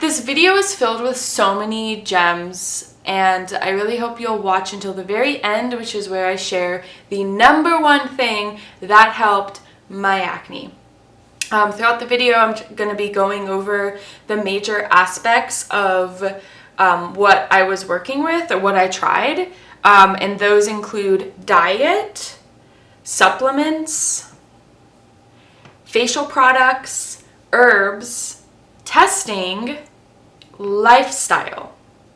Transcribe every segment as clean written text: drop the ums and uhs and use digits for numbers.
This video is filled with so many gems, and I really hope you'll watch until the very end, which is where I share the number one thing that helped my acne. Throughout the video, I'm going to be going over the major aspects of what I was working with or what I tried, and those include diet, supplements, facial products, herbs, testing, lifestyle,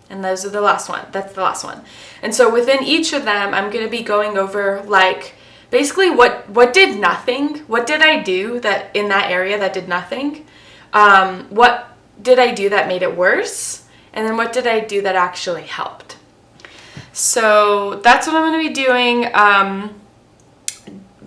and those are the last one. That's the last one. And so within each of them, I'm going to be going over like basically what did nothing, what did I do that in that area that did nothing, what did I do that made it worse, and then what did I do that actually helped. So that's what I'm going to be doing.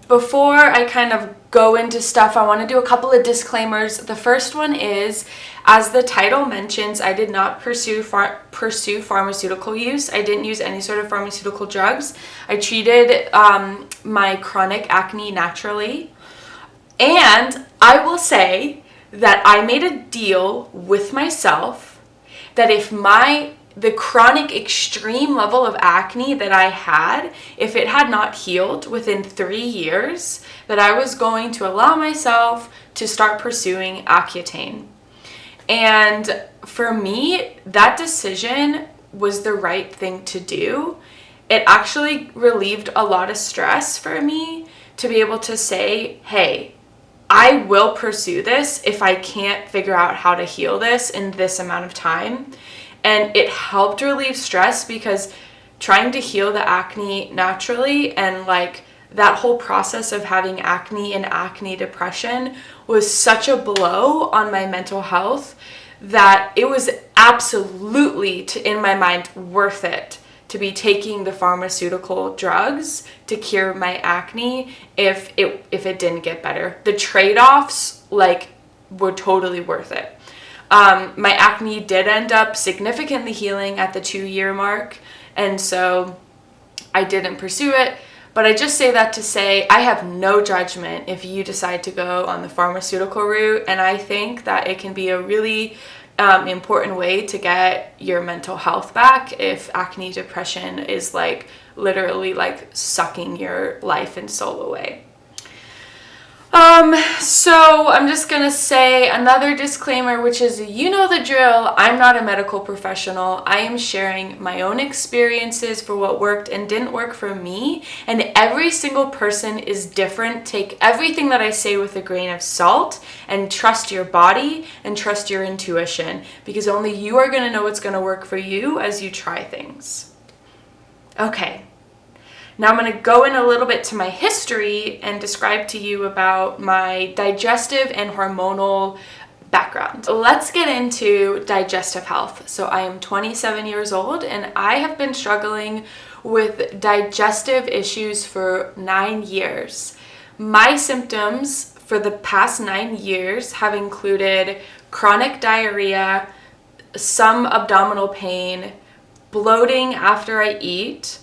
Before I kind of go into stuff, I want to do a couple of disclaimers. The first one is, as the title mentions, I did not pursue pharmaceutical use. I didn't use any sort of pharmaceutical drugs. I treated my chronic acne naturally. And I will say that I made a deal with myself that if the chronic extreme level of acne that I had, if it had not healed within 3 years, that I was going to allow myself to start pursuing Accutane. And for me, that decision was the right thing to do. It actually relieved a lot of stress for me to be able to say, hey, I will pursue this if I can't figure out how to heal this in this amount of time. And it helped relieve stress because trying to heal the acne naturally and like that whole process of having acne and acne depression was such a blow on my mental health that it was absolutely, in my mind, worth it to be taking the pharmaceutical drugs to cure my acne if it didn't get better. The trade-offs were totally worth it. My acne did end up significantly healing at the 2-year mark, and so I didn't pursue it. But I just say that to say I have no judgment if you decide to go on the pharmaceutical route, and I think that it can be a really important way to get your mental health back if acne depression is literally sucking your life and soul away. So I'm just gonna say another disclaimer, which is, you know the drill. I'm not a medical professional. I am sharing my own experiences for what worked and didn't work for me, and every single person is different. Take everything that I say with a grain of salt and trust your body and trust your intuition, because only you are gonna know what's gonna work for you as you try things. Okay. Now I'm going to go in a little bit to my history and describe to you about my digestive and hormonal background. Let's get into digestive health. So I am 27 years old and I have been struggling with digestive issues for 9 years. My symptoms for the past 9 years have included chronic diarrhea, some abdominal pain, bloating after I eat,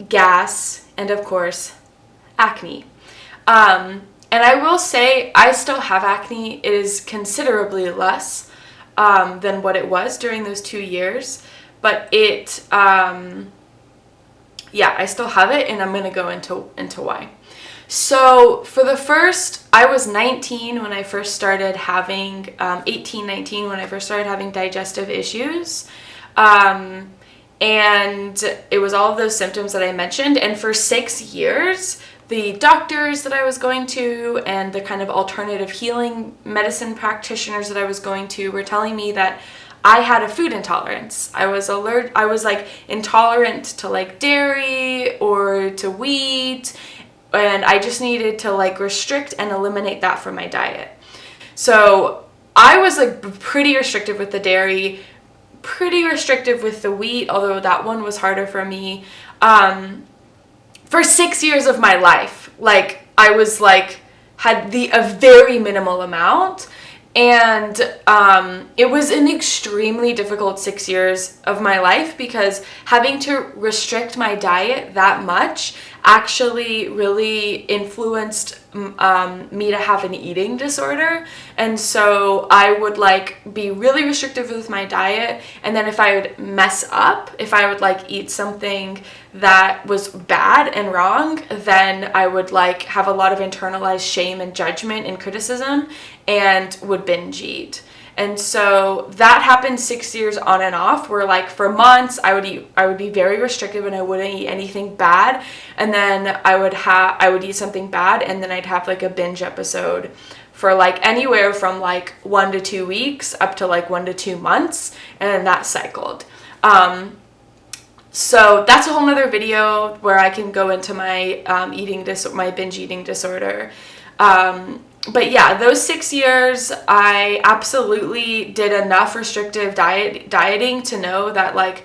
gas, and of course, acne. And I will say I still have acne. It is considerably less than what it was during those 2 years, but I still have it, and I'm going to go into why. So for the first, I was 19 when I first started having, 19 when I first started having digestive issues. And it was all of those symptoms that I mentioned. And for 6 years, the doctors that I was going to and the kind of alternative healing medicine practitioners that I was going to were telling me that I had a food intolerance. I was intolerant to dairy or to wheat, and I just needed to restrict and eliminate that from my diet. So I was pretty restrictive with the dairy, pretty restrictive with the wheat, although that one was harder for me. For 6 years of my life, I was had a very minimal amount, and it was an extremely difficult 6 years of my life because having to restrict my diet that much actually really influenced me to have an eating disorder. And so I would like be really restrictive with my diet, and then if I would mess up, if I would like eat something that was bad and wrong, then I would like have a lot of internalized shame and judgment and criticism and would binge eat. And so that happened 6 years on and off, where like for months I would be very restrictive and I wouldn't eat anything bad, and then I would eat something bad, and then I'd have like a binge episode for like anywhere from like 1 to 2 weeks up to like 1 to 2 months, and then that cycled. So that's a whole nother video where I can go into my my binge eating disorder. But yeah, those 6 years, I absolutely did enough restrictive dieting to know that like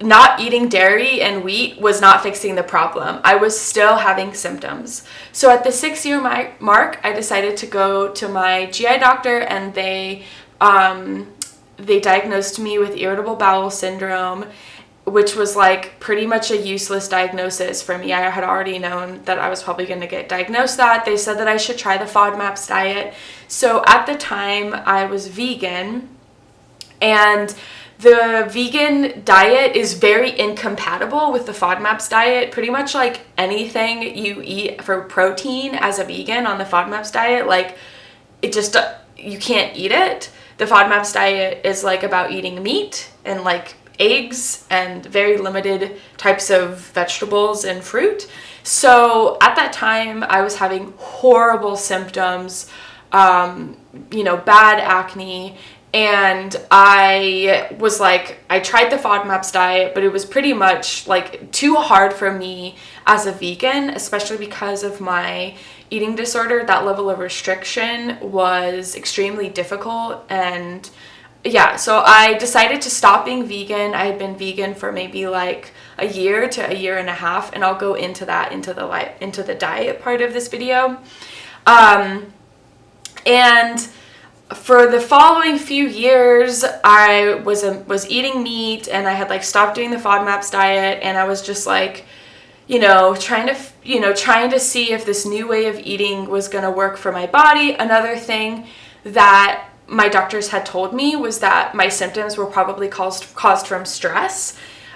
not eating dairy and wheat was not fixing the problem. I was still having symptoms. So at the 6-year mark, I decided to go to my GI doctor, and they diagnosed me with irritable bowel syndrome, which was like pretty much a useless diagnosis for me. I had already known that I was probably going to get diagnosed that. They said that I should try the FODMAPs diet. So at the time I was vegan, and the vegan diet is very incompatible with the FODMAPs diet. Pretty much like anything you eat for protein as a vegan on the FODMAPs diet, like it just, you can't eat it. The FODMAPs diet is like about eating meat and like eggs and very limited types of vegetables and fruit. So at that time I was having horrible symptoms, bad acne, and I was like, I tried the FODMAPs diet, but it was pretty much like too hard for me as a vegan, especially because of my eating disorder. That level of restriction was extremely difficult, and yeah, so I decided to stop being vegan. I had been vegan for maybe like a year to a year and a half, and I'll go into that into the diet part of this video. And for the following few years, I was eating meat, and I had like stopped doing the FODMAPs diet, and I was just like, trying to see if this new way of eating was going to work for my body. Another thing that my doctors had told me was that my symptoms were probably caused from stress.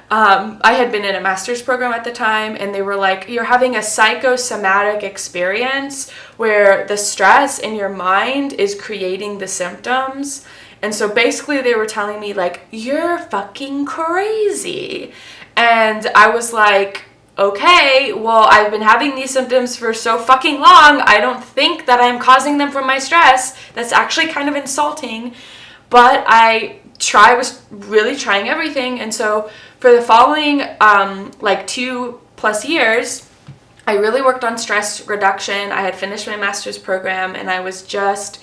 I had been in a master's program at the time, and they were like, you're having a psychosomatic experience where the stress in your mind is creating the symptoms. And so basically they were telling me like, you're fucking crazy. And I was like, okay, well, I've been having these symptoms for so fucking long. I don't think that I'm causing them from my stress. That's actually kind of insulting. But I was really trying everything. And so for the following 2+ years, I really worked on stress reduction. I had finished my master's program, and I was just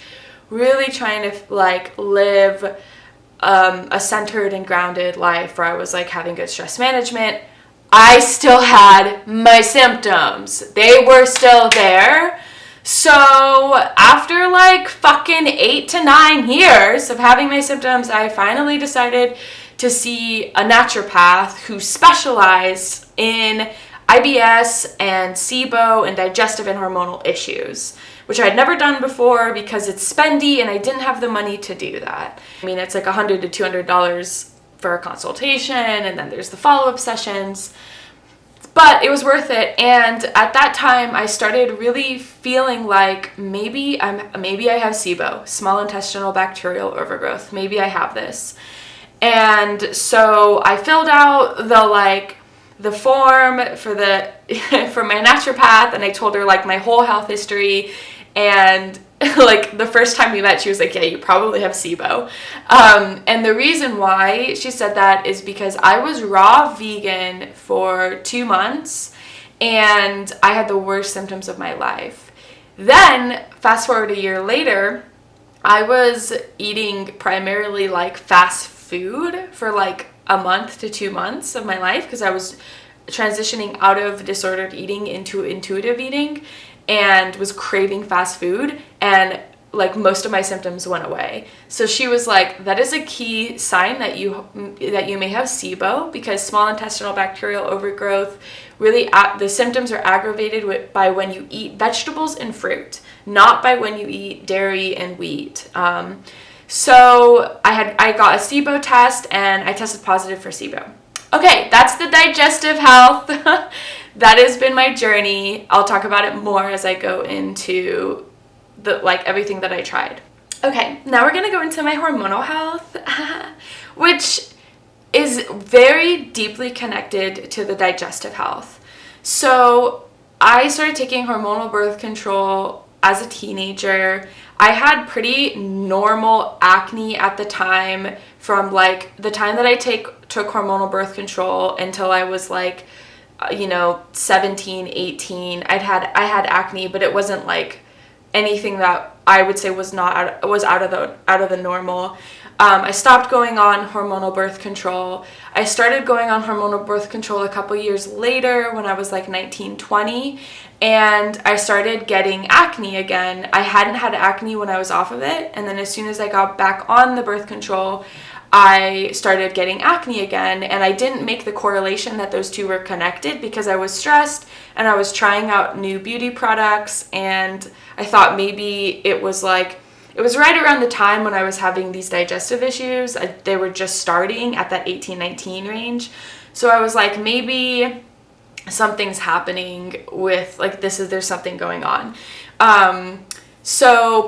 really trying to like live a centered and grounded life where I was like having good stress management. I still had my symptoms. They were still there. So after like fucking 8 to 9 years of having my symptoms, I finally decided to see a naturopath who specialized in IBS and SIBO and digestive and hormonal issues, which I had never done before because it's spendy and I didn't have the money to do that. I mean, it's like $100 to $200 for a consultation, and then there's the follow-up sessions, but it was worth it. And at that time I started really feeling like maybe I have SIBO, small intestinal bacterial overgrowth. Maybe I have this. And so I filled out the form for for my naturopath, and I told her like my whole health history, and like the first time we met, she was like, yeah, you probably have SIBO. And the reason why she said that is because I was raw vegan for 2 months, and I had the worst symptoms of my life. Then fast forward a year later, I was eating primarily like fast food for like a month to 2 months of my life, because I was transitioning out of disordered eating into intuitive eating and was craving fast food. And like most of my symptoms went away. So she was like, that is a key sign that you may have SIBO, because small intestinal bacterial overgrowth, really the symptoms are aggravated by when you eat vegetables and fruit, not by when you eat dairy and wheat. So I got a SIBO test, and I tested positive for SIBO. Okay, that's the digestive health. That has been my journey. I'll talk about it more as I go into everything that I tried. Okay, now we're gonna go into my hormonal health, which is very deeply connected to the digestive health. So I started taking hormonal birth control as a teenager. I had pretty normal acne at the time, from like the time that I took hormonal birth control until I was like, 17, 18. I had acne, but it wasn't like anything that I would say was out of the normal. I stopped going on hormonal birth control. I started going on hormonal birth control a couple years later when I was like 19, 20, and I started getting acne again. I hadn't had acne when I was off of it, and then as soon as I got back on the birth control, I started getting acne again, and I didn't make the correlation that those two were connected because I was stressed and I was trying out new beauty products, and I thought maybe it was right around the time when I was having these digestive issues. They were just starting at that 18, 19 range. So I was like, maybe something's happening with there's something going on.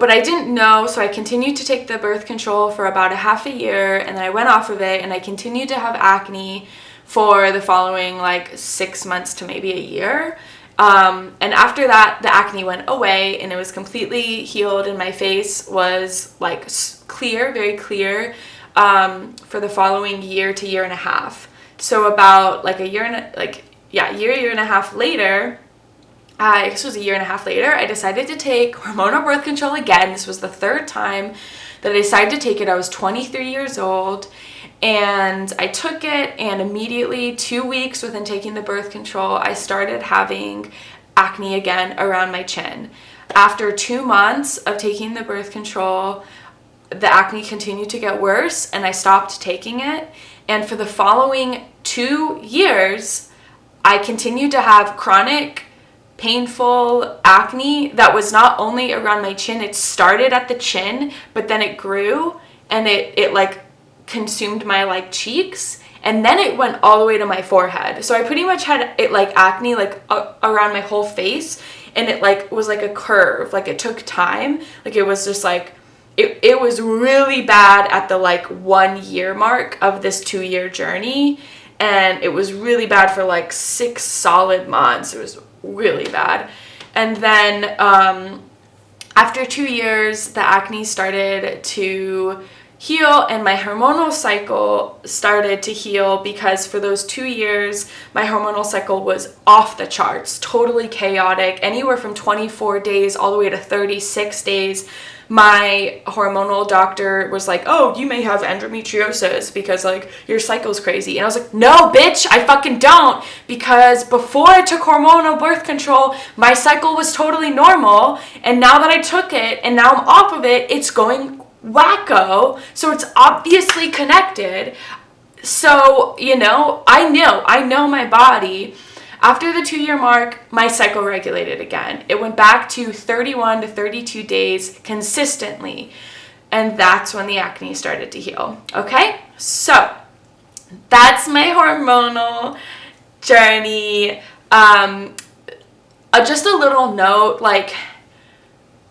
But I didn't know, so I continued to take the birth control for about a half a year, and then I went off of it, and I continued to have acne for the following 6 months to maybe a year. And after that, the acne went away, and it was completely healed, and my face was clear, very clear, for the following year to year and a half. So about a year and a half later, I decided to take hormonal birth control again. This was the third time that I decided to take it. I was 23 years old, and I took it, and immediately 2 weeks within taking the birth control, I started having acne again around my chin. After 2 months of taking the birth control, the acne continued to get worse, and I stopped taking it. And for the following 2 years, I continued to have chronic, painful acne that was not only around my chin. It started at the chin, but then it grew, and it consumed my cheeks, and then it went all the way to my forehead. So I pretty much had it acne around my whole face, and it was like a curve. It took time. It was just it was really bad at the 1 year mark of this 2 year journey, and it was really bad for 6 solid months. It was really bad. And then after 2 years, the acne started to heal, and my hormonal cycle started to heal, because for those 2 years, my hormonal cycle was off the charts, totally chaotic, anywhere from 24 days all the way to 36 days. My hormonal doctor was like, oh, you may have endometriosis because your cycle's crazy. And I was like, no, bitch, I fucking don't, because before I took hormonal birth control, my cycle was totally normal, and now that I took it and now I'm off of it, it's going wacko. So it's obviously connected. So, I know my body. After the 2 year mark, my cycle regulated again. It went back to 31 to 32 days consistently. And that's when the acne started to heal. Okay? So that's my hormonal journey. Just a little note,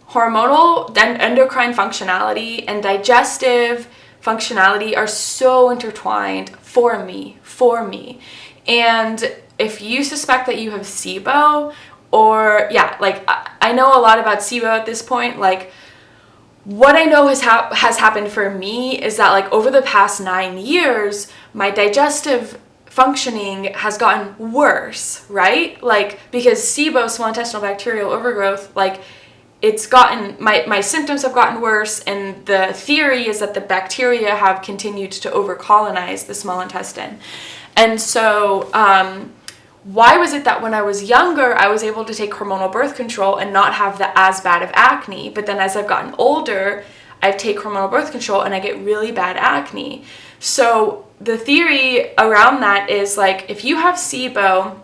hormonal endocrine functionality and digestive functionality are so intertwined for me. And if you suspect that you have SIBO, I know a lot about SIBO at this point. What I know has happened for me is that over the past 9 years, my digestive functioning has gotten worse, right? Because SIBO, small intestinal bacterial overgrowth, it's gotten, my symptoms have gotten worse, and the theory is that the bacteria have continued to overcolonize the small intestine. And so why was it that when I was younger, I was able to take hormonal birth control and not have as bad of acne, but then as I've gotten older, I take hormonal birth control and I get really bad acne? So the theory around that is like, if you have SIBO,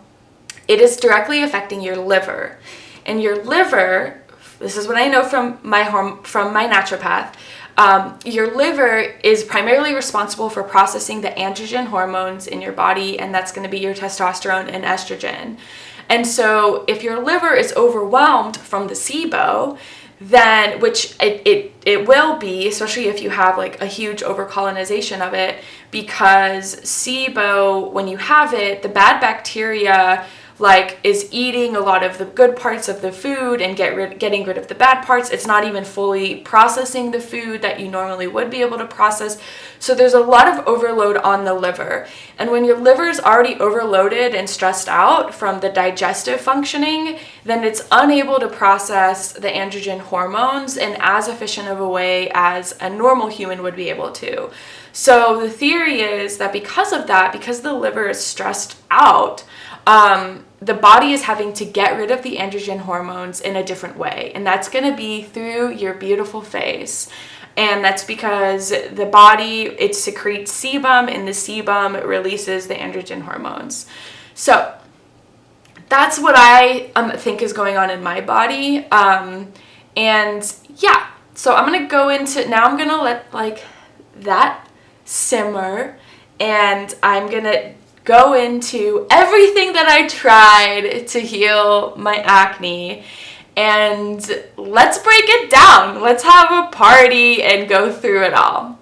it is directly affecting your liver. And your liver, this is what I know from my naturopath, your liver is primarily responsible for processing the androgen hormones in your body, and that's going to be your testosterone and estrogen. And so if your liver is overwhelmed from the SIBO, then, which it will be, especially if you have like a huge overcolonization of it, because SIBO, when you have it, the bad bacteria like is eating a lot of the good parts of the food and getting rid of the bad parts. It's not even fully processing the food that you normally would be able to process. So there's a lot of overload on the liver. And when your liver is already overloaded and stressed out from the digestive functioning, then it's unable to process the androgen hormones in as efficient of a way as a normal human would be able to. So the theory is that because of that, because the liver is stressed out, the body is having to get rid of the androgen hormones in a different way. And that's going to be through your beautiful face. And that's because the body, it secretes sebum, and the sebum releases the androgen hormones. So that's what I think is going on in my body. And yeah, so I'm going to go into, now I'm going to let like that simmer, and I'm going to go into everything that I tried to heal my acne, and let's break it down. Let's have a party and go through it all.